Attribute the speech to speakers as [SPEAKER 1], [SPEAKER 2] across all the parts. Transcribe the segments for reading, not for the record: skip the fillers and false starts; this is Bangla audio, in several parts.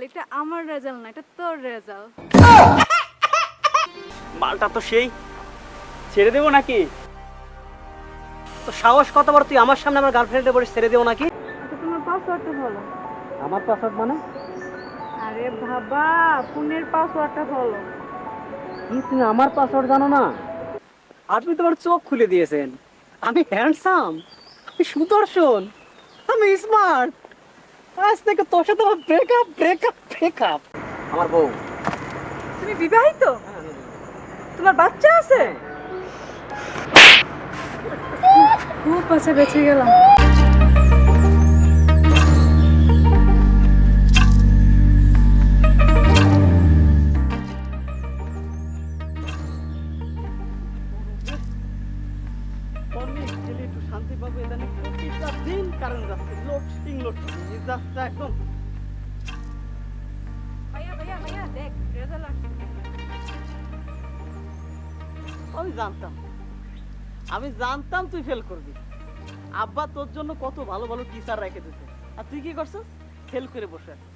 [SPEAKER 1] এটা আমার রেজাল্ট না, এটা তোর রেজাল্ট।
[SPEAKER 2] মালটা তো সেই, ছেড়ে দেবো নাকি?
[SPEAKER 3] তো সাহস কতবার তুই আমার সামনে আমার গার্লফ্রেন্ডে বলিস ছেড়ে দেবো নাকি?
[SPEAKER 1] আচ্ছা তোমার পাসওয়ার্ডটা বলো।
[SPEAKER 3] আমার পাসওয়ার্ড মানে?
[SPEAKER 1] আরে বাবা, ফোনের পাসওয়ার্ডটা বলো।
[SPEAKER 3] কি তুমি আমার পাসওয়ার্ড জানো না? আপনি তোমার চোখ খুলে দিয়েছেন। আমি হ্যান্ডসাম, আমি সুদর্শন, আমি স্মার্ট। আজ থেকে তোর সাথে আমার ব্রেকআপ ব্রেকআপ ব্রেকআপ। আমার বউ।
[SPEAKER 1] তুমি বিবাহিত? তোমার বাচ্চা আছে? খুব বাচ্চা বেঁচে গেলাম।
[SPEAKER 2] অনেক ছেলে একটু শান্তি পাবে, এটা নিয়ে প্রতিটা দিন কারেন্ট যাচ্ছে, লোডশেডিং মেজাজটা একদম।
[SPEAKER 1] ভাইয়া ভাইয়া ভাইয়া দেখ রেজাল্ট আসছে।
[SPEAKER 2] আমি জানতাম তুই ফেল করবি। আব্বা তোর জন্য কত ভালো ভালো টিচার রেখে দিতে, আর তুই কি করছিস? ফেল করে বসে আছিস।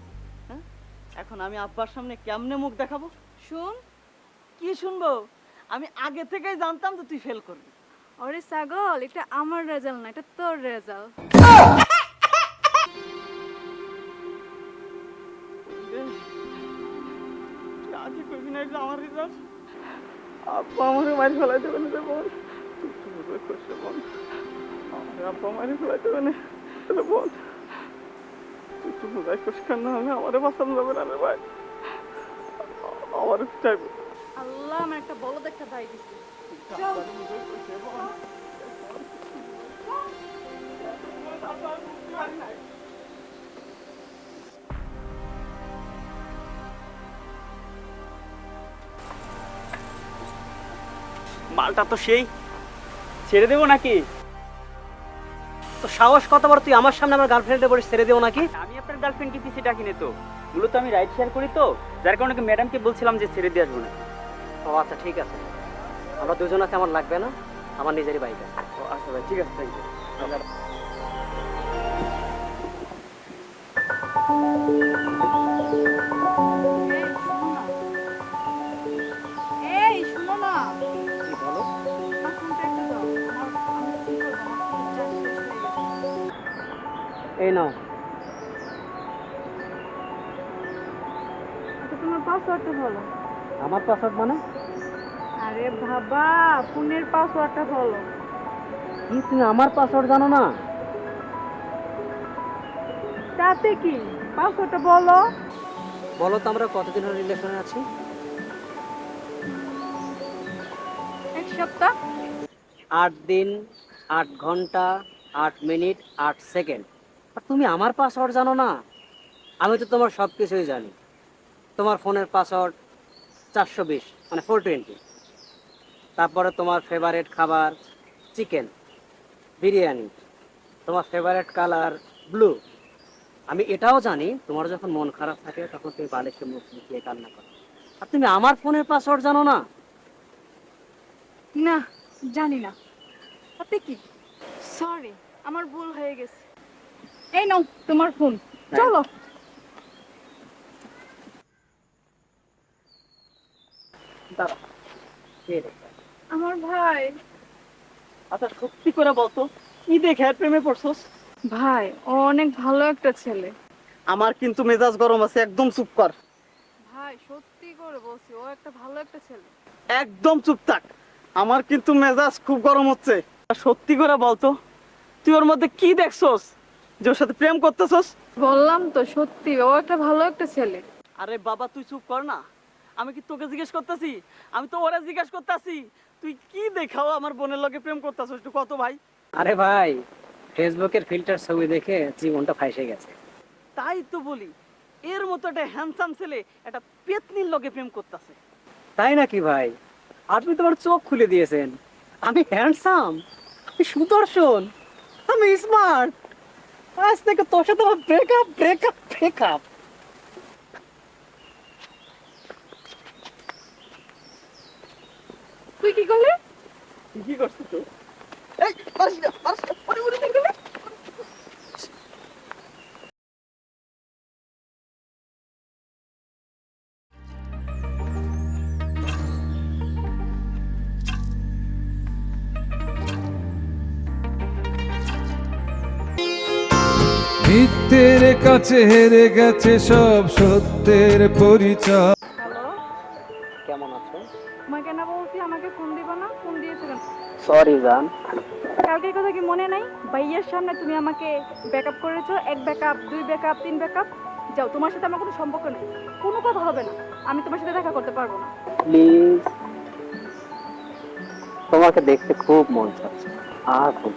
[SPEAKER 2] হ্যাঁ, এখন আমি আব্বার সামনে কেমনে মুখ দেখাবো?
[SPEAKER 1] শুন,
[SPEAKER 2] কি শুনবো? আমি আগে থেকেই জানতাম যে তুই ফেল করবি।
[SPEAKER 1] ওরে ছাগল, এটা আমার রেজাল্ট না, এটা তোর রেজাল্ট।
[SPEAKER 2] আজকে করবি না এটা আমার রেজাল্ট? আব্বা আমাকে মারি ফেলাই দেবে না বল। তুই তো বুঝে করছে বল, আমার আব্বা মারি ফেলাই দেবে না বল। তুই তো বুঝাই করছ কেন? আমি আমারে বাঁচানো যাবে না রে ভাই, আমার চাইবো।
[SPEAKER 1] আল্লাহ, আমার একটা বলদ একটা ভাই দিছে।
[SPEAKER 2] মালটা তো সেই, ছেড়ে দেবো নাকি?
[SPEAKER 3] তো সাহস কতবার তুই আমার সামনে আমার গার্লফ্রেন্ডে বলিস ছেড়ে দেবো নাকি?
[SPEAKER 2] আমি আপনার গার্লফ্রেন্ডকে পিছিয়ে ডাকি না তো, মূলত আমি রাইড শেয়ার করি তো, যার কারণে ম্যাডামকে বলছিলাম যে ছেড়ে দিয়ে আসবো না।
[SPEAKER 3] ও আচ্ছা ঠিক আছে, আমরা দুজন আছে, আমার লাগবে না, আমার নিজেরই বাইক আছে।
[SPEAKER 2] ও আচ্ছা ভাই, ঠিক আছে, থ্যাংক ইউ।
[SPEAKER 1] এই শুনো না,
[SPEAKER 3] কি বলো?
[SPEAKER 1] আমার ফোনটা একটু দাও। আমি কি করবো, আমার ফোনের চার্জ শেষ হয়ে গেছে।
[SPEAKER 3] এই নাও।
[SPEAKER 1] আচ্ছা তোমার পাসওয়ার্ডটা বলো।
[SPEAKER 3] আমার পাসওয়ার্ড মানে?
[SPEAKER 1] আরে বাবা, ফোনের পাসওয়ার্ডটা বলো।
[SPEAKER 3] কি তুমি আমার পাসওয়ার্ড জানো না?
[SPEAKER 1] তাতে কি, পাসওয়ার্ডটা বলো।
[SPEAKER 3] বলো তো আমরা কতদিন হলো রিলেশনে আছি?
[SPEAKER 1] 1 সপ্তাহ।
[SPEAKER 3] 8 দিন, 8 ঘন্টা, 8 মিনিট, 8 সেকেন্ড। আর তুমি আমার পাসওয়ার্ড জানো না? আমি তো তোমার সব কিছুই জানি। তোমার ফোনের পাসওয়ার্ড 420 মানে 420। তারপরে তোমার ফেভারিট খাবার চিকেন বিরিয়ানি, তোমার ফেভারিট কালার ব্লু। আমি এটাও জানি তোমার যখন মন খারাপ থাকে তখন তুমি বালিশে মুখ লুকিয়ে কান্না করো। আর তুমি আমার ফোনের পাসওয়ার্ড জানো না?
[SPEAKER 1] না, জানি না। তাতে কি, সরি, আমার ভুল হয়ে গেছে। এই নাও তোমার ফোন, চলো।
[SPEAKER 3] দাঁড়াও, কে রে?
[SPEAKER 1] আমার ভাই।
[SPEAKER 2] আচ্ছা সত্যি করে বলতো, কি দেখে প্রেমে পড়ছস?
[SPEAKER 1] ভাই, ও অনেক ভালো একটা ছেলে।
[SPEAKER 2] আমার কিন্তু মেজাজ গরম আছে, একদম চুপ কর।
[SPEAKER 1] ভাই সত্যি করে বলছি, ও একটা ভালো একটা ছেলে।
[SPEAKER 2] একদম চুপ থাক, আমার কিন্তু মেজাজ খুব গরম হচ্ছে। সত্যি করে বলতো, তুই ওর মধ্যে কি দেখছস যে ওর সাথে প্রেম করতেছস?
[SPEAKER 1] বললাম তো সত্যি, ও একটা ভালো একটা ছেলে।
[SPEAKER 2] আরে বাবা তুই চুপ কর না, আমি কি তোকে জিজ্ঞেস করতেছি? আমি তো ওরা জিজ্ঞেস করতেছি, তুই কি দেখাও আমার বোনের লগে প্রেম করতেছস একটু কত ভাই?
[SPEAKER 3] আরে ভাই, ফেসবুকের ফিল্টার ছবি দেখে জীবনটা ফাইসে গেছে।
[SPEAKER 2] তাই তো বলি, এর মতো একটা হ্যান্ডসাম ছেলে একটা পেতনির লগে প্রেম করতেছে।
[SPEAKER 3] তাই নাকি ভাই? আপনি তোমার চোখ খুলে দিয়েছেন। আমি হ্যান্ডসাম, আমি সুদর্শন, আমি স্মার্ট। আজ থেকে তোর সাথে আমার ব্রেকআপ ব্রেকআপ ব্রেকআপ।
[SPEAKER 1] তুই কি করলি?
[SPEAKER 2] কি করছিস তুই? এই পারিস না, পারিস না, ওরে, ওরে, ওরে, ওরে।
[SPEAKER 4] মিথ্যের কাছে হেরে গেছে সব সত্যের পরিচয়।
[SPEAKER 1] হ্যালো,
[SPEAKER 3] কেমন আছো?
[SPEAKER 1] তোমাকে না বলছি আমাকে ফোন দিবা না? ফোন দিয়েছো কেন?
[SPEAKER 3] সরি জান।
[SPEAKER 1] কালকের কথা কি মনে নাই? ভাইয়ের সামনে তুমি আমাকে ব্যাকআপ করেছো, 1 ব্যাকআপ, 2 ব্যাকআপ, 3 ব্যাকআপ। যাও, তোমার সাথে আমার কোনো সম্পর্ক নেই, কোনো কথা হবে না, আমি তোমার সাথে দেখা করতে পারবো না।
[SPEAKER 3] প্লিজ, তোমাকে দেখতে খুব মন চাচ্ছে, আর খুব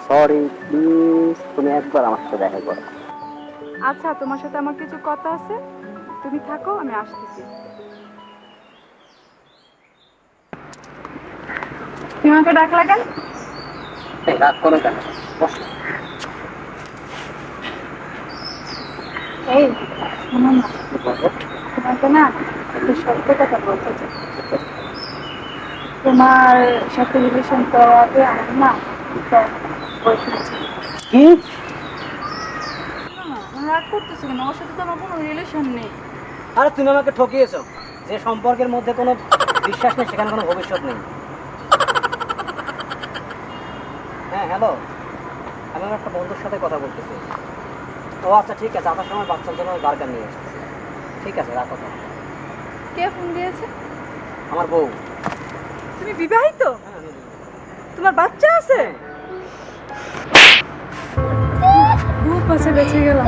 [SPEAKER 3] সরি, প্লিজ তুমি একবার আমার সাথে দেখা করো।
[SPEAKER 1] আচ্ছা, তোমার সাথে আমার কিছু কথা আছে, তুমি থাকো, আমি আসতেছি। তুমি আমাকে ডাকলা কেন?
[SPEAKER 3] রাগ করো কেন? বসো।
[SPEAKER 1] এই, শোনো না,
[SPEAKER 3] বসো।
[SPEAKER 1] তোমাকে না একটা সত্য কথা বলতে চাই। তোমার সাথে রিলেশন করার আগে আমার না একটা বয়ফ্রেন্ড ছিল।
[SPEAKER 3] কি?
[SPEAKER 1] না, রাগ করতেছো কেন? ওর সাথে তো আমার কোনো রিলেশন নেই।
[SPEAKER 3] আরে তুমি আমাকে ঠকিয়েছো। যে সম্পর্কের মধ্যে কোনো বিশ্বাস নেই সেখানে কোনো ভবিষ্যৎ নেই। হ্যাঁ হ্যালো, আমি আমার একটা বন্ধুর সাথে কথা বলতেছি। ও আচ্ছা ঠিক আছে, আসার সময় বাচ্চার জন্য বার্গার নিয়ে আসতেছি। ঠিক আছে, রাখো তো।
[SPEAKER 1] কে ফোন দিয়েছে?
[SPEAKER 3] আমার বউ।
[SPEAKER 1] তুমি বিবাহিত?
[SPEAKER 3] হ্যাঁ, আমি বলবো।
[SPEAKER 1] তোমার বাচ্চা আছে? খুব কাছে বেঁচে গেলাম।